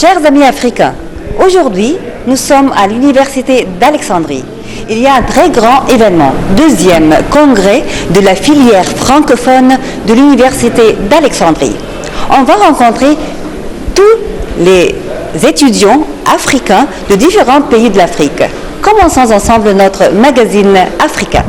Chers amis africains, aujourd'hui, nous sommes à l'Université d'Alexandrie. Il y a un très grand événement, deuxième congrès de la filière francophone de l'Université d'Alexandrie. On va rencontrer tous les étudiants africains de différents pays de l'Afrique. Commençons ensemble notre magazine africain.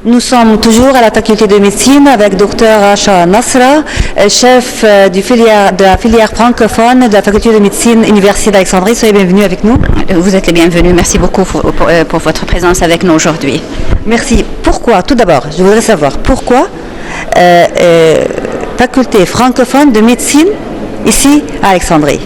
Nous sommes toujours à la faculté de médecine avec Dr Asha Nasra, chef de la filière francophone de la faculté de médecine Université d'Alexandrie. Soyez bienvenue avec nous. Vous êtes les bienvenus. Merci beaucoup pour votre présence avec nous aujourd'hui. Merci. Pourquoi, tout d'abord, je voudrais savoir pourquoi faculté francophone de médecine ici à Alexandrie?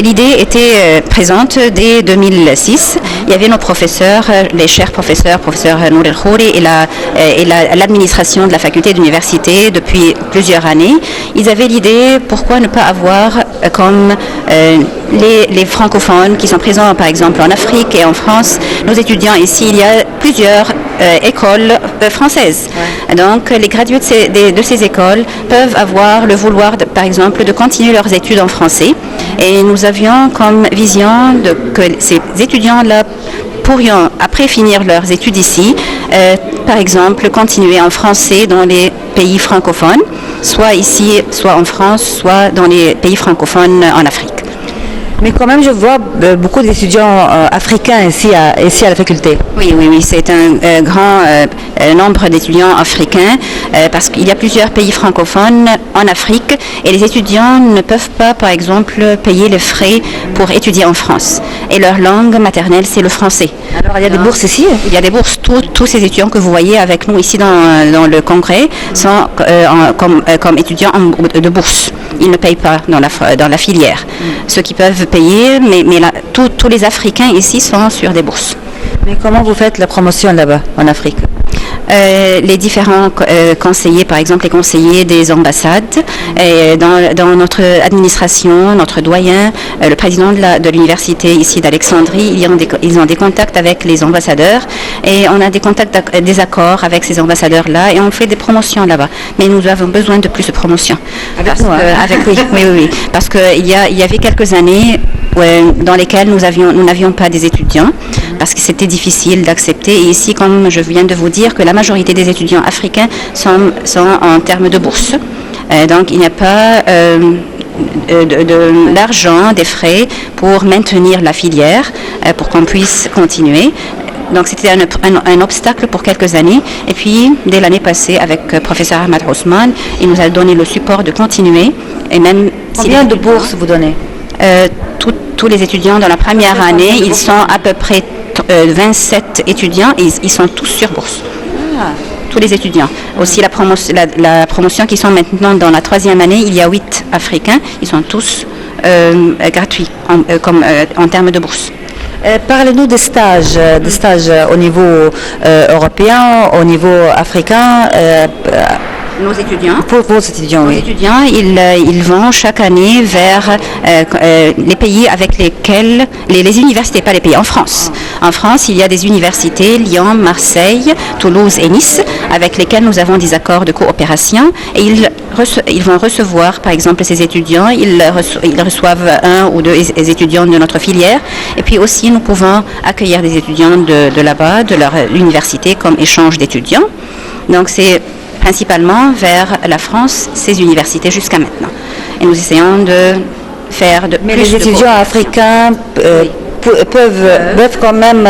L'idée était présente dès 2006. Il y avait nos professeurs, les chers professeur Nour El Khouri et l'administration de la faculté d'université depuis plusieurs années. Ils avaient l'idée, pourquoi ne pas avoir comme les francophones qui sont présents par exemple en Afrique et en France, nos étudiants ici, il y a plusieurs écoles françaises. Ouais. Donc les gradués de ces écoles peuvent avoir le vouloir par exemple de continuer leurs études en français. Et nous avions comme vision que ces étudiants-là pourrions, après finir leurs études ici, par exemple, continuer en français dans les pays francophones, soit ici, soit en France, soit dans les pays francophones en Afrique. Mais quand même, je vois beaucoup d'étudiants africains ici à la faculté. Oui, c'est un grand nombre d'étudiants africains parce qu'il y a plusieurs pays francophones en Afrique et les étudiants ne peuvent pas, par exemple, payer les frais pour étudier en France. Et leur langue maternelle, c'est le français. Alors, il y a des bourses ici? Il y a des bourses. Tous ces étudiants que vous voyez avec nous ici dans le congrès sont comme étudiants de bourse. Ils ne payent pas dans la filière. Ceux qui peuvent payer, mais tous les Africains ici sont sur des bourses. Mais comment vous faites la promotion là-bas, en Afrique? Les différents conseillers, par exemple les conseillers des ambassades, et dans notre administration, notre doyen, le président de l'université ici d'Alexandrie, ils ont des contacts avec les ambassadeurs et on a des accords avec ces ambassadeurs-là et on fait des promotions là-bas. Mais nous avons besoin de plus de promotions. Oui. Parce qu'il y avait quelques années dans lesquelles nous n'avions pas des étudiants parce que c'était difficile d'accepter. Et ici, comme je viens de vous dire, que la majorité des étudiants africains sont en termes de bourse. Donc, il n'y a pas d'argent, des frais pour maintenir la filière, pour qu'on puisse continuer. Donc, c'était un obstacle pour quelques années. Et puis, dès l'année passée, avec professeur Ahmad Ousmane, il nous a donné le support de continuer. Et même combien de bourses vous donnez? Tous les étudiants dans la première année, ils sont à peu près 27 étudiants et ils sont tous sur bourse. Tous les étudiants. Aussi la promotion qui sont maintenant dans la troisième année, il y a 8 Africains, ils sont tous gratuits en termes de bourse. Parlez-nous des stages au niveau européen, au niveau africain. Nos étudiants. Pour vos étudiants, oui. Nos étudiants, ils vont chaque année vers les pays avec lesquels, les universités, pas les pays, en France. En France, il y a des universités, Lyon, Marseille, Toulouse et Nice, avec lesquelles nous avons des accords de coopération. Et ils vont recevoir, par exemple, ces étudiants, ils reçoivent 1 ou 2 étudiants de notre filière. Et puis aussi, nous pouvons accueillir des étudiants de là-bas, de leur université, comme échange d'étudiants. Donc, c'est principalement vers la France, ces universités jusqu'à maintenant. Et nous essayons de faire de Mais plus les étudiants africains peuvent quand même,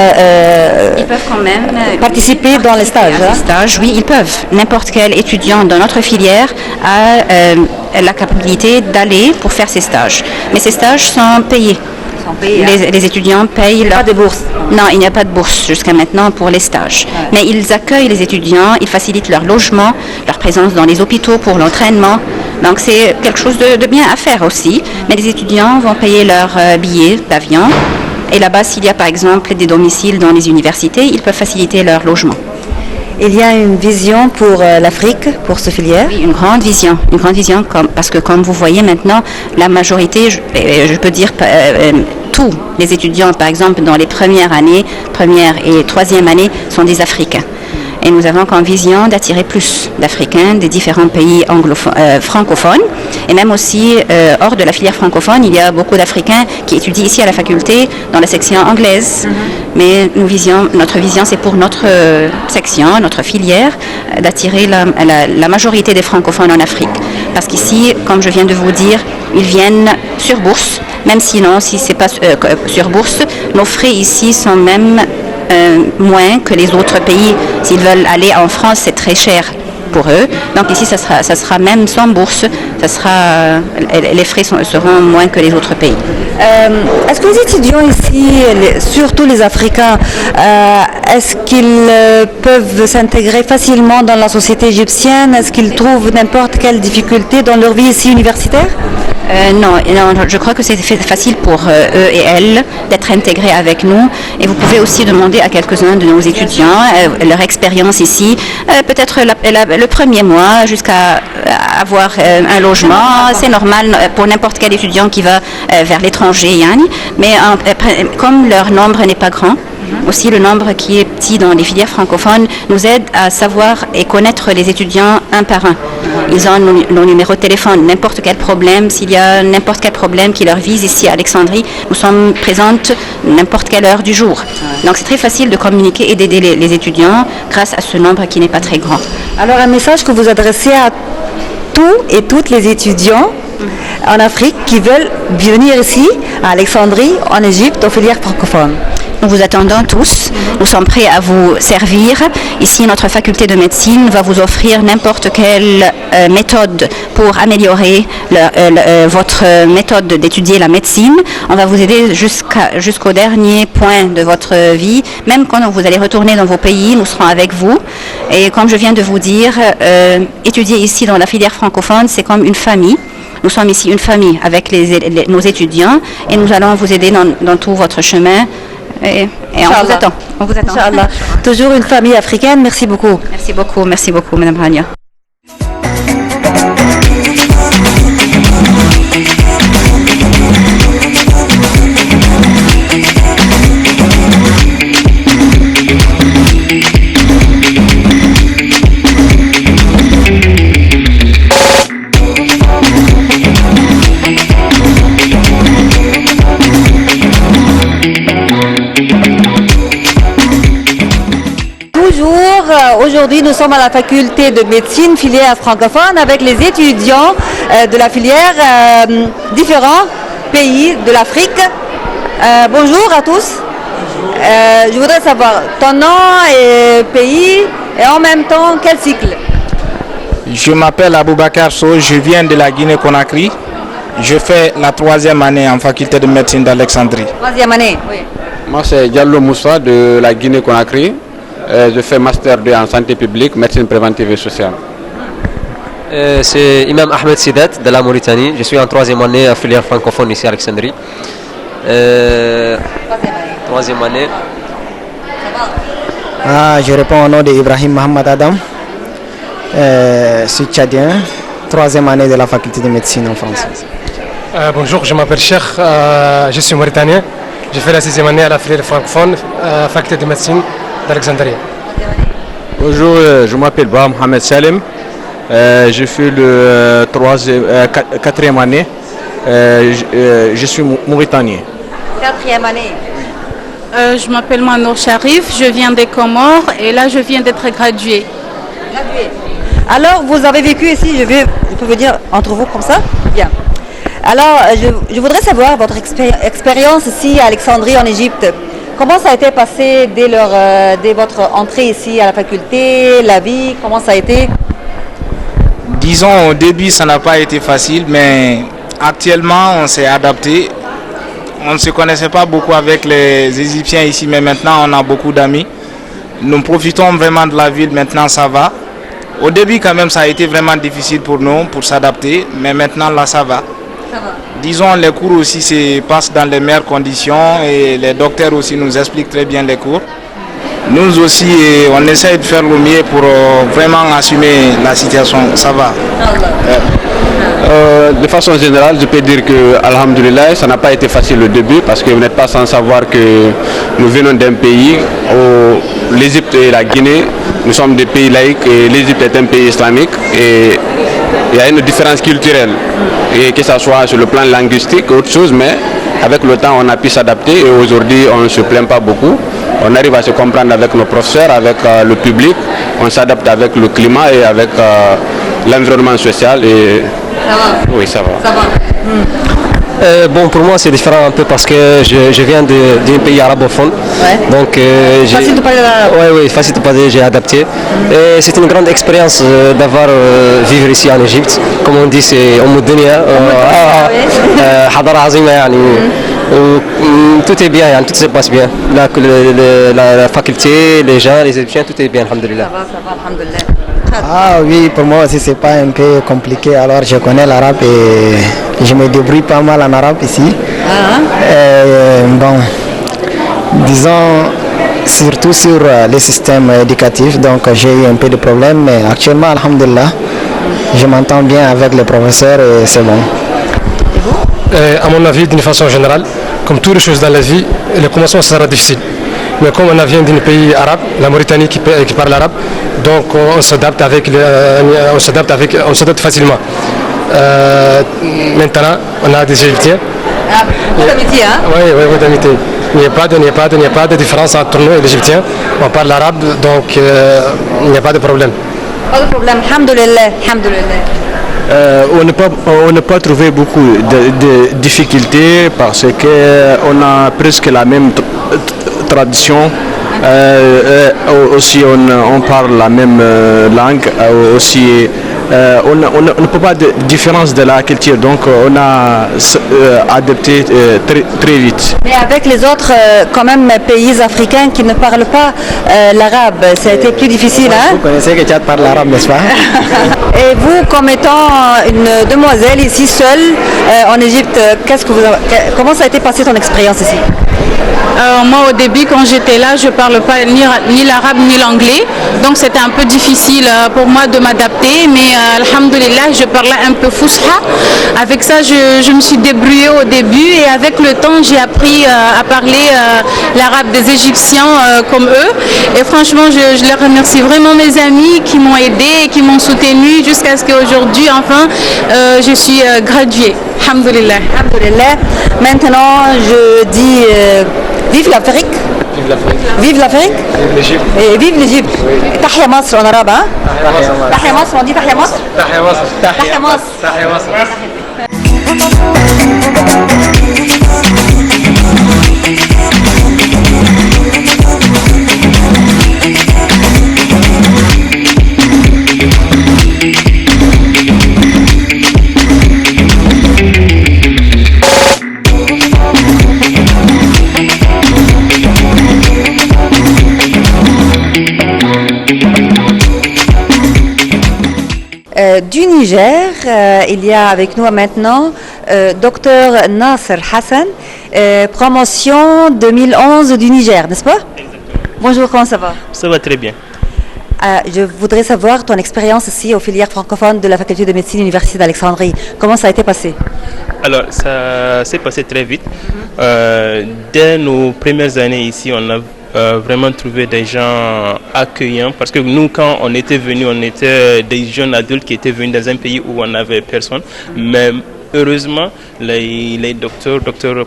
participer dans les stages. Oui, ils peuvent. N'importe quel étudiant dans notre filière a la capacité d'aller pour faire ces stages. Mais ces stages sont payés. Les étudiants payent. Il n'y a pas de bourse. Non, il n'y a pas de bourse jusqu'à maintenant pour les stages. Ouais. Mais ils accueillent les étudiants, ils facilitent leur logement, leur présence dans les hôpitaux pour l'entraînement. Donc c'est quelque chose de bien à faire aussi. Mais les étudiants vont payer leur billet d'avion Et là-bas, s'il y a par exemple des domiciles dans les universités, ils peuvent faciliter leur logement. Il y a une vision pour l'Afrique, pour cette filière? Oui, une grande vision, parce que comme vous voyez maintenant, la majorité, je peux dire tous les étudiants, par exemple, dans les première et troisième année, sont des Africains. Et nous avons comme vision d'attirer plus d'Africains des différents pays francophones. Et même aussi, hors de la filière francophone, il y a beaucoup d'Africains qui étudient ici à la faculté dans la section anglaise. Mais notre vision, c'est pour notre section, notre filière, d'attirer la majorité des francophones en Afrique. Parce qu'ici, comme je viens de vous dire, ils viennent sur bourse. Même sinon, si ce n'est pas sur bourse, nos frais ici sont même moins que les autres pays. S'ils veulent aller en France, c'est très cher pour eux. Donc ici, ça sera même sans bourse, les frais seront moins que les autres pays. Est-ce que les étudiants ici, surtout les Africains, est-ce qu'ils peuvent s'intégrer facilement dans la société égyptienne? Est-ce qu'ils trouvent n'importe quelle difficulté dans leur vie ici universitaire? Non, je crois que c'est facile pour eux et elles d'être intégrés avec nous. Et vous pouvez aussi demander à quelques-uns de nos étudiants leur expérience ici, peut-être le premier mois jusqu'à avoir un logement. C'est normal pour n'importe quel étudiant qui va vers l'étranger, Yann. Mais comme leur nombre n'est pas grand, aussi le nombre qui est petit dans les filières francophones nous aide à savoir et connaître les étudiants un par un. Ils ont nos numéros de téléphone, n'importe quel problème, s'il y a n'importe quel problème qui leur vise ici à Alexandrie, nous sommes présentes n'importe quelle heure du jour. Donc c'est très facile de communiquer et d'aider les étudiants grâce à ce nombre qui n'est pas très grand. Alors un message que vous adressez à tous et toutes les étudiants en Afrique qui veulent venir ici à Alexandrie, en Égypte, aux filières francophones. Nous vous attendons tous. Nous sommes prêts à vous servir. Ici, notre faculté de médecine va vous offrir n'importe quelle méthode pour améliorer votre méthode d'étudier la médecine. On va vous aider jusqu'au dernier point de votre vie. Même quand vous allez retourner dans vos pays, nous serons avec vous. Et comme je viens de vous dire, étudier ici dans la filière francophone, c'est comme une famille. Nous sommes ici une famille avec nos étudiants et nous allons vous aider dans tout votre chemin. Et on vous attend. Inch'Allah. Toujours une famille africaine. Merci beaucoup. Merci beaucoup, Madame Rania. Aujourd'hui, nous sommes à la faculté de médecine, filière francophone, avec les étudiants de la filière différents pays de l'Afrique. Bonjour à tous. Je voudrais savoir ton nom et pays et en même temps quel cycle? Je m'appelle Aboubakar Sow, je viens de la Guinée-Conakry. Je fais la 3e année en faculté de médecine d'Alexandrie. 3e année, oui. Moi c'est Diallo Moussa de la Guinée-Conakry. Je fais Master 2 en santé publique, médecine préventive et sociale. C'est Imam Ahmed Sidat de la Mauritanie. Je suis en 3e année à filière francophone ici à Alexandrie. 3e année. Je réponds au nom d'Ibrahim Mohamed Adam. Je suis tchadien, 3e année de la faculté de médecine en France. Bonjour, je m'appelle Cheikh, je suis mauritanien. Je fais la 6e année à la filière francophone, faculté de médecine d'Alexandrie. Bonjour, je m'appelle Bah Mohamed Salim. Je fais le 4e année. Je suis mauritanien. 4e année. Je m'appelle Manour Sharif, je viens des Comores et là je viens d'être graduée. Alors vous avez vécu ici, je peux vous dire entre vous comme ça? Bien. Alors je voudrais savoir votre expérience ici à Alexandrie en Égypte. Comment ça a été passé dès votre entrée ici à la faculté, la vie, comment ça a été? Disons, au début, ça n'a pas été facile, mais actuellement, on s'est adapté. On ne se connaissait pas beaucoup avec les Égyptiens ici, mais maintenant, on a beaucoup d'amis. Nous profitons vraiment de la ville, maintenant, ça va. Au début, quand même, ça a été vraiment difficile pour nous, pour s'adapter, mais maintenant, là, ça va. Ça va. disons, les cours aussi se passent dans les meilleures conditions et les docteurs aussi nous expliquent très bien les cours. Nous aussi, on essaie de faire le mieux pour vraiment assumer la situation. Ça va. De façon générale, je peux dire que, alhamdoulilah, ça n'a pas été facile au début parce que vous n'êtes pas sans savoir que nous venons d'un pays où l'Égypte et la Guinée, nous sommes des pays laïcs et l'Égypte est un pays islamique et il y a une différence culturelle, et que ce soit sur le plan linguistique ou autre chose, mais avec le temps on a pu s'adapter et aujourd'hui on ne se plaint pas beaucoup. On arrive à se comprendre avec nos professeurs, avec le public, on s'adapte avec le climat et avec l'environnement social et Ça va. oui, ça va. Ça va. Bon, pour moi, c'est différent un peu parce que je viens d'un pays arabophone. Ouais. Donc, Facile de parler l'arabe. Oui, facile de parler, j'ai adapté. Et c'est une grande expérience d'avoir vivre ici en Égypte. Comme on dit, c'est Dunya. Hadara Azima, yani. Tout est bien, yani, tout se passe bien. La faculté, les gens, les Égyptiens, tout est bien, alhamdoulilah. Ça va, alhamdoulilah. Ah oui, pour moi aussi c'est pas un peu compliqué. Alors je connais l'arabe et je me débrouille pas mal en arabe ici. Bon, disons surtout sur les systèmes éducatifs, donc j'ai eu un peu de problèmes, mais actuellement, alhamdulillah, je m'entends bien avec les professeurs et c'est bon. À mon avis, d'une façon générale, comme toutes les choses dans la vie, le commencement sera difficile. Mais comme on vient d'un pays arabe, la Mauritanie qui parle arabe, donc on s'adapte on s'adapte facilement. Maintenant, on a des Égyptiens. Ah, beaucoup d'amitié, hein? Oui, beaucoup d'amitié. Il n'y a pas de différence entre nous et les Égyptiens. On parle arabe, donc il n'y a pas de problème. Pas de problème, alhamdoulilah, alhamdoulilah. On n'a pas trouvé beaucoup de difficultés parce qu'on a presque la même tradition. Aussi on parle la même langue. Aussi on ne peut pas de différence de la culture, donc on a adapté très vite. Mais avec les autres quand même pays africains qui ne parlent pas l'arabe, ça a été plus difficile, hein? Vous connaissez que Tchad parle l'arabe, n'est-ce pas? Et vous, comme étant une demoiselle ici seule en Égypte, comment ça a été passé ton expérience ici? Moi, au début, quand j'étais là, je ne parle pas ni l'arabe ni l'anglais. Donc, c'était un peu difficile pour moi de m'adapter. Mais, alhamdoulilah, je parlais un peu fousha. Avec ça, je me suis débrouillée au début. Et avec le temps, j'ai appris à parler l'arabe des Égyptiens comme eux. Et franchement, je les remercie vraiment, mes amis qui m'ont aidée et qui m'ont soutenue jusqu'à ce qu'aujourd'hui, enfin, je suis graduée. Alhamdoulilah. Alhamdoulilah. Maintenant, je dis vive l'Afrique. Vive l'Afrique. Vive l'Afrique. Vive l'Égypte. Et vive l'Égypte. Tahia Masr en arabe, hein? Tahia Masr, on dit Tahia Masr? Tahia Masr. Tahia Masr. Tahia Masr. Du Niger, il y a avec nous maintenant Dr Nasser Hassan, promotion 2011 du Niger, n'est-ce pas? Bonjour, comment ça va? Ça va très bien. Je voudrais savoir ton expérience ici aux filières francophones de la faculté de médecine de l'Université d'Alexandrie. Comment ça a été passé? Alors, ça s'est passé très vite. Dès nos premières années ici, on a vraiment trouvé des gens accueillants parce que nous, quand on était venus, on était des jeunes adultes qui étaient venus dans un pays où on n'avait personne. Mais heureusement, les docteurs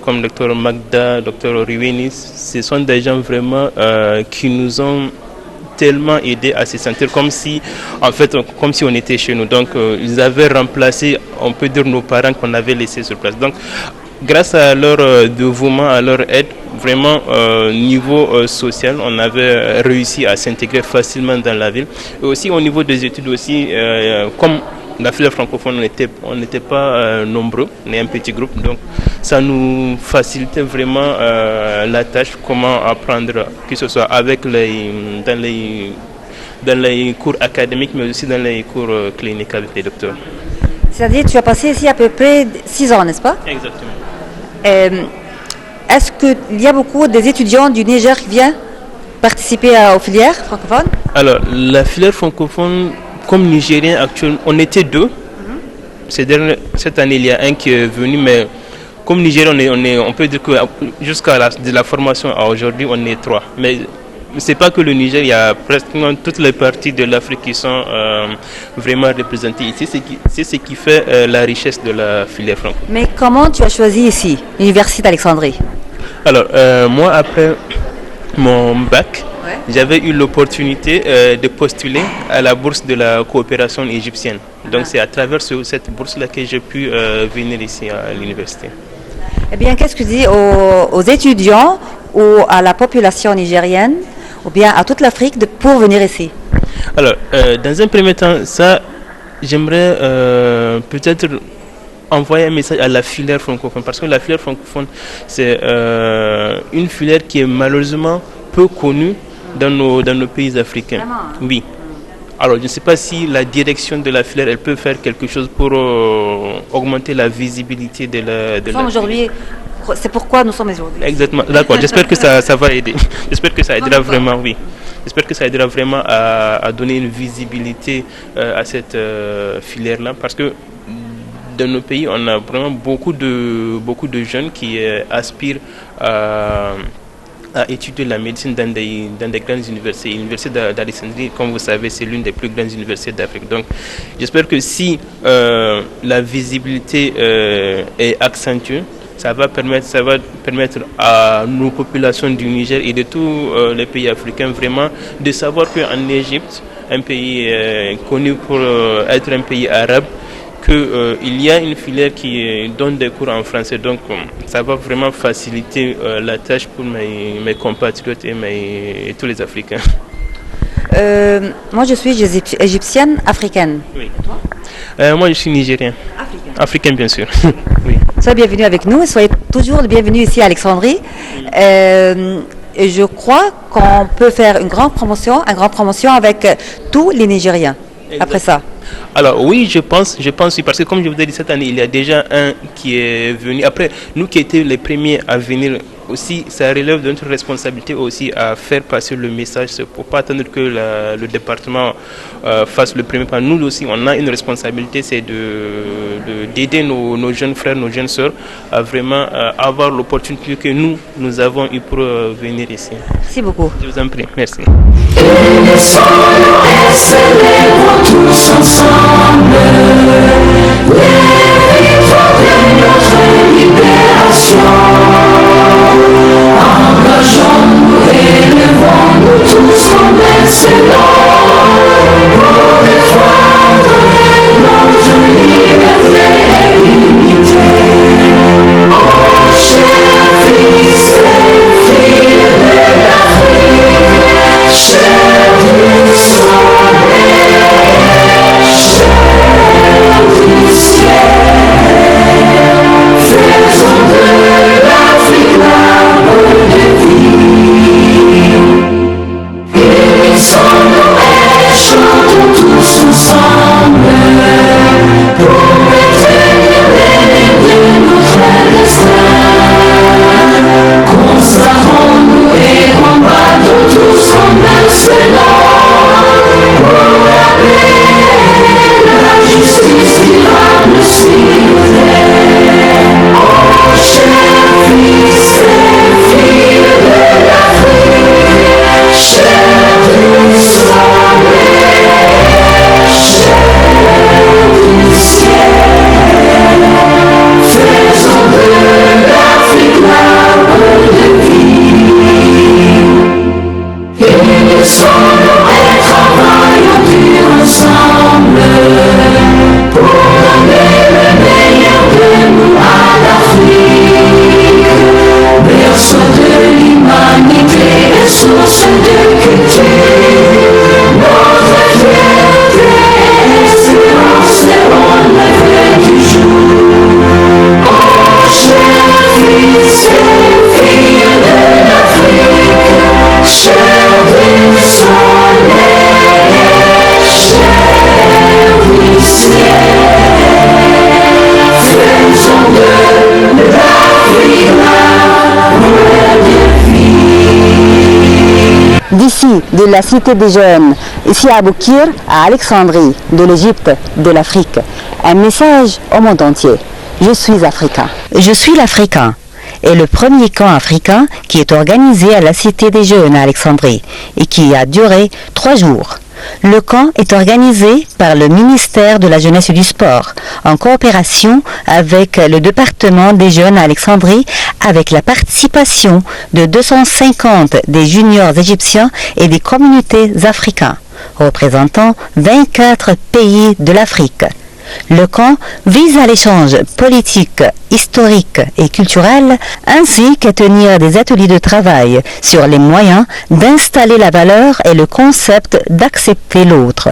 comme Dr Magda, Dr Riwenis, ce sont des gens vraiment qui nous ont tellement aidé à se sentir comme si on était chez nous. Donc ils avaient remplacé, on peut dire, nos parents qu'on avait laissés sur place. Donc grâce à leur dévouement, à leur aide, vraiment niveau social, on avait réussi à s'intégrer facilement dans la ville. Et aussi au niveau des études aussi, comme la filière francophone, on n'était pas nombreux, on est un petit groupe, donc ça nous facilitait vraiment la tâche, comment apprendre, que ce soit avec dans les cours académiques, mais aussi dans les cours cliniques avec les docteurs. C'est-à-dire tu as passé ici à peu près 6 ans, n'est-ce pas? Exactement. Est-ce qu'il y a beaucoup des étudiants du Niger qui viennent participer aux filières francophones? Alors, la filière francophone, comme Nigérien actuellement, on était 2. Cette année, il y a un qui est venu, mais comme Nigérien, on peut dire que jusqu'à la formation à aujourd'hui, on est 3. Mais c'est pas que le Niger, il y a pratiquement toutes les parties de l'Afrique qui sont vraiment représentées ici. C'est ce qui fait la richesse de la filière francophone. Mais comment tu as choisi ici, l'Université d'Alexandrie? Alors, moi, après mon bac, j'avais eu l'opportunité de postuler à la bourse de la coopération égyptienne. Donc, c'est à travers cette bourse-là que j'ai pu venir ici à l'université. Eh bien, qu'est-ce que tu dis aux étudiants ou à la population nigérienne ou bien à toute l'Afrique pour venir ici? Alors, dans un premier temps, j'aimerais peut-être envoyer un message à la filière francophone, parce que la filière francophone, c'est une filière qui est malheureusement peu connue dans nos pays africains. Oui. Alors, je ne sais pas si la direction de la filière, elle peut faire quelque chose pour augmenter la visibilité de la aujourd'hui. C'est pourquoi nous sommes aujourd'hui. Exactement, d'accord. J'espère que ça va aider. J'espère que ça aidera vraiment, oui. J'espère que ça aidera vraiment à donner une visibilité à cette filière-là, parce que dans nos pays, on a vraiment beaucoup de jeunes qui aspirent à étudier la médecine dans des grandes universités. L'université d'Alexandrie, comme vous savez, c'est l'une des plus grandes universités d'Afrique. Donc, j'espère que si la visibilité est accentuée, ça va permettre à nos populations du Niger et de tous les pays africains vraiment de savoir qu'en Égypte, un pays connu pour être un pays arabe, qu'il y a une filière qui donne des cours en français. Donc ça va vraiment faciliter la tâche pour mes compatriotes et tous les Africains. Moi je suis égyptienne, africaine. Oui. Moi je suis nigérien. Africain bien sûr. Oui. Soyez bienvenue avec nous et soyez toujours le bienvenu ici à Alexandrie. Et je crois qu'on peut faire une grande promotion avec tous les Nigériens. Exact. Après ça. Alors oui, je pense oui, parce que comme je vous ai dit, cette année, il y a déjà un qui est venu. Après, nous qui étions les premiers à venir aussi, ça relève de notre responsabilité aussi à faire passer le message pour ne pas attendre que le département fasse le premier pas. Nous aussi, on a une responsabilité, c'est d'aider nos jeunes frères, nos jeunes sœurs à vraiment avoir l'opportunité que nous avons eu pour venir ici. Merci beaucoup. Je vous en prie, merci. Tous ensemble, les victoires de notre libération. Engageons-nous et levons-nous tous comme excellents pour défendre notre liberté et unité. Oh, chers fils et filles de l'Afrique, chers du soleil, faisons de l'Afrique l'arbre de vie. d'ici, de la cité des jeunes, ici à Aboukir, à Alexandrie, de l'Égypte, de l'Afrique. Un message au monde entier. Je suis africain. Je suis l'Africain. Et le premier camp africain qui est organisé à la Cité des Jeunes à Alexandrie et qui a duré 3 jours. Le camp est organisé par le ministère de la Jeunesse et du Sport en coopération avec le département des Jeunes à Alexandrie avec la participation de 250 des juniors égyptiens et des communautés africains représentant 24 pays de l'Afrique. Le camp vise à l'échange politique, historique et culturel, ainsi qu'à tenir des ateliers de travail sur les moyens d'installer la valeur et le concept d'accepter l'autre.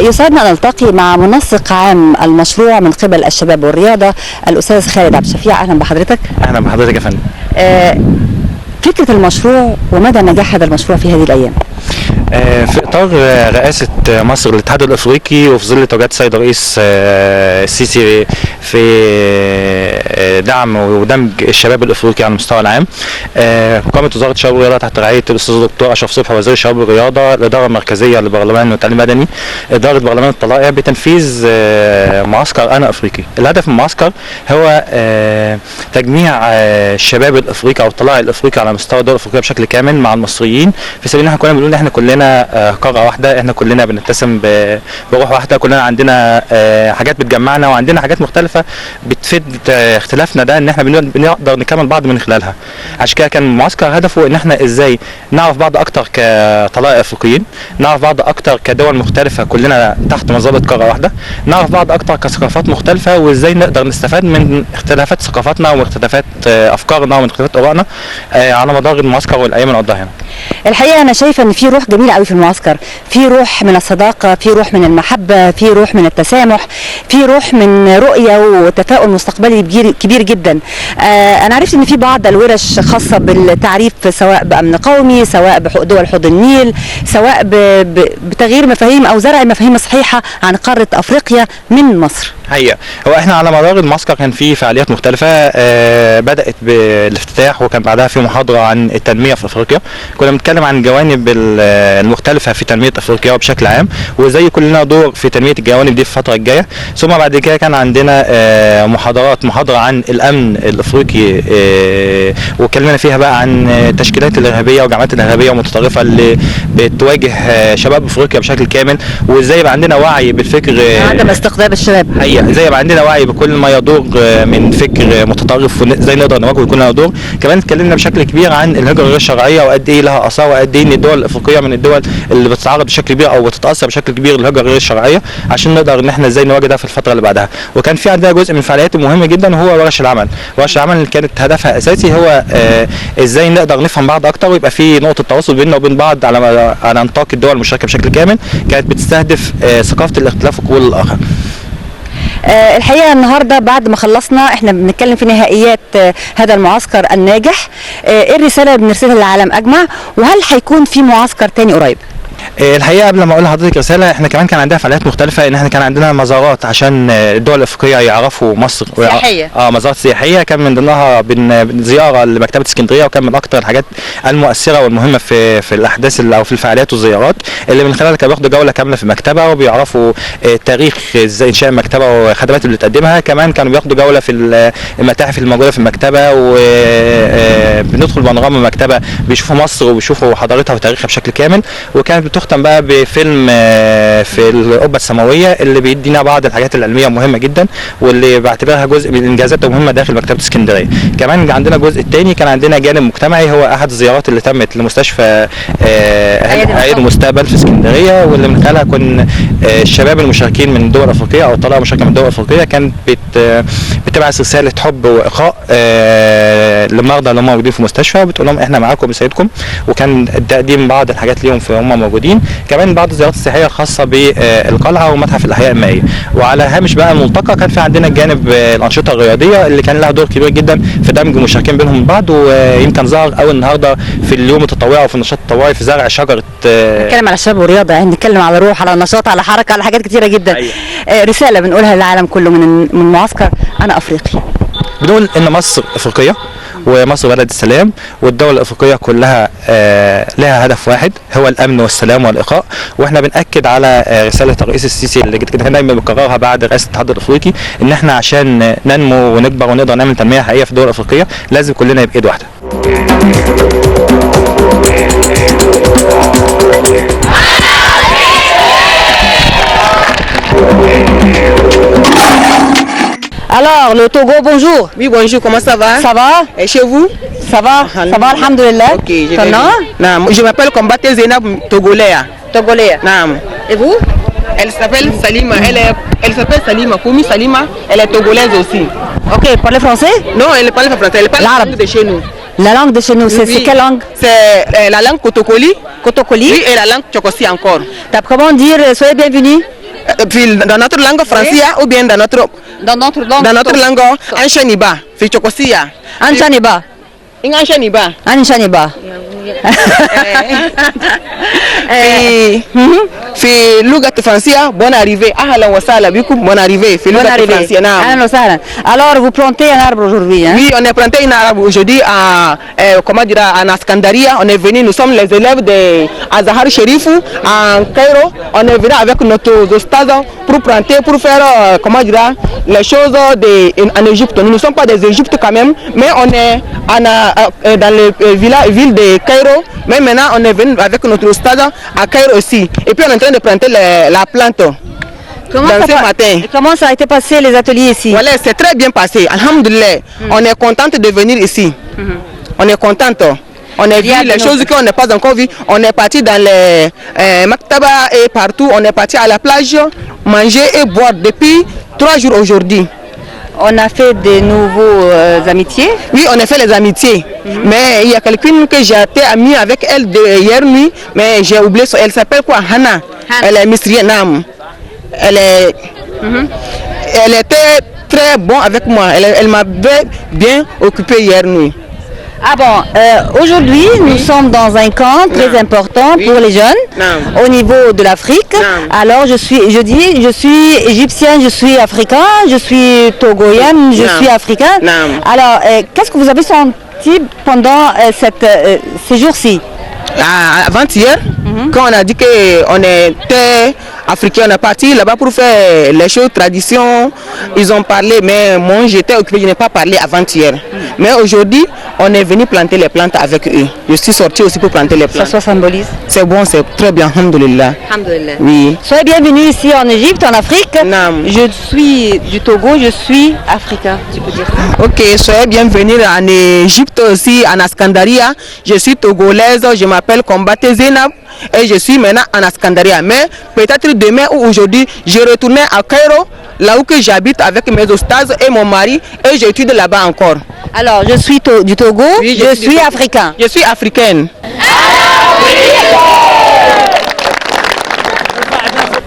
يسعدنا أن نلتقي مع منسق عام المشروع من قبل الشباب والرياضة الأستاذ خالد عبد الشفيع. أهلا بحضرتك. أهلا بحضرتك يا فندم. فكرة المشروع ومدى نجاح هذا المشروع في هذه الأيام؟ في إطار رئاسة مصر للاتحاد الأفريقي وفي ظل توجيهات السيد الرئيس السيسي في دعم ودمج الشباب الأفريقي على المستوى العام، قامت وزارة الشباب والرياضة تحت رعاية الأستاذ الدكتور أشرف صبحي وزير الشباب والرياضة، الإدارة المركزية للبرلمان والتعليم المدني، إدارة برلمان الطلائع بتنفيذ معسكر أنا أفريقي. الهدف من المعسكر هو تجميع الشباب الأفريقي أو الطلائع الأفريقي على مستوى الدول الأفريقية بشكل كامل مع المصريين، في سبيل إن احنا كنا بنقول إن احنا كلنا قارة واحدة، احنا كلنا بنتسم بروح واحدة، كلنا عندنا حاجات بتجمعنا وعندنا حاجات مختلفة بتفيد اختلافنا ده ان احنا بنقدر نكمل بعض من خلالها. عشان كده كان المعسكر هدفه ان احنا ازاي نعرف بعض اكتر كطلائع افريقيين، نعرف بعض اكتر كدول مختلفة كلنا تحت مظلة قارة واحدة، نعرف بعض اكتر كثقافات مختلفة وازاي نقدر نستفاد من اختلافات ثقافاتنا واختلافات افكارنا ومن اختلافات ارائنا على مدار المعسكر والايام اللي نقضيها هنا. الحقيقة أنا شايفة إن في روح جميلة قوي في المعسكر، في روح من الصداقة، في روح من المحبة، في روح من التسامح، في روح من رؤية وتفاؤل مستقبلي كبير جدا. أنا عرفت إن في بعض الورش خاصة بالتعريف سواء بأمن قومي، سواء بدول حوض النيل، سواء بتغيير مفاهيم أو زرع مفاهيم صحيحة عن قارة أفريقيا من مصر. هي هو احنا على مدار المعسكر كان في فعاليات مختلفة، بدأت بالافتتاح وكان بعدها في محاضرة عن التنمية في افريقيا، كنا بنتكلم عن الجوانب المختلفة في تنمية افريقيا وبشكل عام وازاي يكون لنا دور في تنمية الجوانب دي في الفترة الجاية. ثم بعد كده كان عندنا محاضرة عن الامن الافريقي، واتكلمنا فيها بقى عن التشكيلات الارهابية والجماعات الارهابية والمتطرفة اللي بتواجه شباب افريقيا بشكل كامل، وازاي يبقى عندنا وعي بالفكر عدم استقطاب الشباب، زي يبقى عندنا وعي بكل ما يدور من فكر متطرف وازاي نقدر نواجهه ويكون لنا دور. كمان اتكلمنا بشكل كبير عن الهجره غير الشرعيه وقد ايه لها اثار وقد ايه ان الدول الافريقيه من الدول اللي بتتعرض بشكل كبير او بتتاثر بشكل كبير للهجره غير الشرعيه، عشان نقدر ان احنا ازاي نواجهها في الفتره اللي بعدها. وكان في عندنا جزء من الفعاليات المهمه جدا وهو ورش العمل. ورش العمل اللي كانت هدفها الاساسي هو ازاي نقدر نفهم بعض اكتر ويبقى في نقطه تواصل بيننا وبين بعض على نطاق الدول المشاركه بشكل كامل، كانت بتستهدف ثقافه الاختلاف وقبول الاخر. الحقيقة النهاردة بعد ما خلصنا احنا بنتكلم في نهائيات هذا المعسكر الناجح، ايه الرسالة اللي بنرسلها للعالم اجمع، وهل هيكون في معسكر تاني قريب؟ الحقيقه قبل ما اقول لحضرتك رساله، احنا كمان كان عندنا فعاليات مختلفه، ان احنا كان عندنا مزارات عشان الدول الافريقيه يعرفوا مصر سياحيه. مزارات سياحيه، كان من ضمنها زياره لمكتبه اسكندريه، وكان من اكثر الحاجات المؤثره والمهمه في الاحداث او في الفعاليات والزيارات اللي من خلالها كانوا بياخدوا جوله كامله في المكتبه وبيعرفوا تاريخ ازاي انشاء المكتبه والخدمات اللي بتقدمها. كمان كانوا بياخدوا جوله في المتاحف الموجوده في المكتبه، وبندخل بانوراما المكتبه بيشوفوا مصر وبيشوفوا حضارتها وتاريخها بشكل كامل. وكانت بتختم بقى بفيلم في القبه السماويه اللي بيدينا بعض الحاجات العلميه مهمه جدا واللي بعتبرها جزء من الانجازات المهمه داخل مكتبه اسكندريه. كمان عندنا الجزء الثاني كان عندنا جانب مجتمعي، هو احد الزيارات اللي تمت لمستشفى عيد المستقبل في اسكندريه، واللي من خلالها كنا الشباب المشاركين من الدول الافريقيه او الطلبه المشاركه من الدول الافريقيه كانت بتبعث رساله حب واخاء للمرضى اللي هم موجودين في المستشفى، وبتقول لهم احنا معاكم بنساعدكم، وكان تقديم بعض الحاجات ليهم في هم موجودين. كمان بعض الزيارات السياحيه الخاصه بالقلعه ومتحف الاحياء المائيه. وعلى هامش بقى الملتقى كان في عندنا جانب الانشطه الرياضيه اللي كان لها دور كبير جدا في دمج المشاركين بينهم بعض، ويمكن ظهر اول النهارده في اليوم التطوعي وفي النشاط التطوعي في زرع شجره. نتكلم على الشباب والرياضه، يعني نتكلم على روح، على نشاط، على حركه، على حاجات كتيره جدا. رساله بنقولها للعالم كله من معسكر انا افريقي. بنقول ان مصر افريقيه ومصر بلد السلام، والدول الافريقيه كلها لها هدف واحد هو الامن والسلام والاخاء. واحنا بناكد على رساله الرئيس السيسي اللي كده دايما بنكررها بعد رئاسه الاتحاد الافريقي، ان احنا عشان ننمو ونكبر ونقدر نعمل تنميه حقيقيه في الدول الافريقيه لازم كلنا يبقى ايد واحده. Alors, le Togo, bonjour. Oui, bonjour, comment ça va? Ça va? Et chez vous? Ça va, alhamdulillah. Ok, je m'appelle Kombate Zainab Togolais. Togolais. Naam. Et vous? Elle s'appelle Salima, elle s'appelle Salima, Koumi Salima, elle est togolaise aussi. Ok, parlez français? Non, elle ne parle pas français, elle parle la langue de chez nous. La langue de chez nous, c'est quelle langue? C'est la langue Kotokoli. Kotokoli? Oui, et la langue Tchokossi encore. Comment dire soyez bienvenus? Dans notre langue française ou bien dans notre langue Anchaniba, fi Tchokossia. Anchaniba. Anchaniba. Anchaniba. في لغة فرنسية bonne arrivée أهلا وسهلا بكم bonne arrivée في لغة فرنسية نعم. أهلا وسهلا. Alors vous plantez un arbre aujourd'hui hein? Oui, on a planté un arbre aujourd'hui à comment dire à Ascandaria. On est venu, nous sommes les élèves de Azahar Cherifou en Cairo. On est venu avec notre stade pour planter, pour faire comment dire les choses en Égypte. Nous ne sommes pas des Égyptes quand même, mais on est dans le ville de Cairo. Mais maintenant on est venu avec notre stade à Cairo aussi. Et puis on est en train de planter la plante. Comment ça a été passé les ateliers ici? Voilà, c'est très bien passé. Alhamdulillah. On est contente de venir ici. On est contente. On a vu les choses qu'on n'a pas encore vues. On est parti dans les maktaba et partout. On est parti à la plage, manger et boire depuis 3 jours aujourd'hui. On a fait de nouveaux amitiés? Oui, on a fait les amitiés. Mais il y a quelqu'une que j'ai été amie avec elle hier nuit, mais j'ai oublié. Elle s'appelle quoi? Hana. Elle est misrienne. Elle était très bon avec moi. Elle m'avait bien occupé hier nuit. Ah bon, aujourd'hui nous sommes dans un camp très important pour les jeunes au niveau de l'Afrique. Alors je suis égyptienne, je suis africain, je suis togoyenne, je suis africain. Alors qu'est-ce que vous avez senti pendant ces jours-ci? Avant-hier, quand on a dit qu'on était africain, on est parti là-bas pour faire les choses traditions. Ils ont parlé, mais moi j'étais occupé, je n'ai pas parlé avant-hier. Mais aujourd'hui, on est venu planter les plantes avec eux. Je suis sorti aussi pour planter les plantes. Ça symbolise? C'est bon, c'est très bien, alhamdoulilah. Alhamdoulilah. Oui. Soyez bienvenus ici en Égypte, en Afrique. Je suis du Togo, je suis africain, tu peux dire ça. Ok, soyez bienvenus en Égypte aussi, en Ascandaria. Je suis togolaise, je m'appelle Kombate Zainab et je suis maintenant en Ascandaria. Mais peut-être demain ou aujourd'hui, je retourne à Cairo, là où j'habite avec mes ostages et mon mari, et j'étudie là-bas encore. Alors, je suis du Togo, oui, je suis africain. Je suis africaine.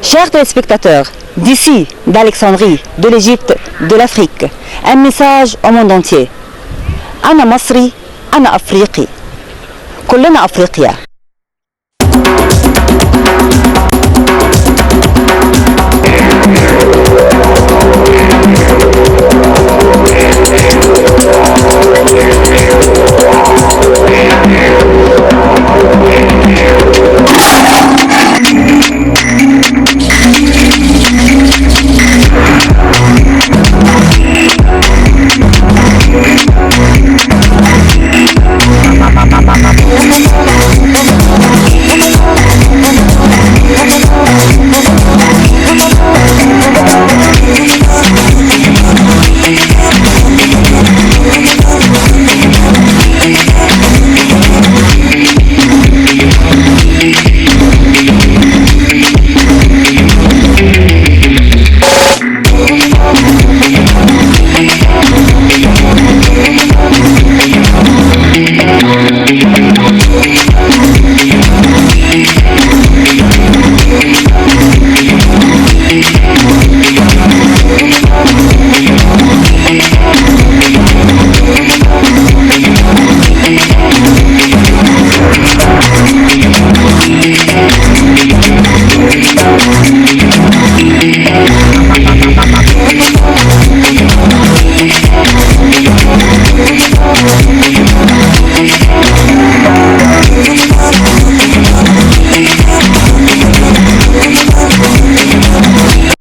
Chers téléspectateurs, d'ici, d'Alexandrie, de l'Égypte, de l'Afrique, un message au monde entier. أنا مصري، أنا أفريقي. كلنا أفريقيا.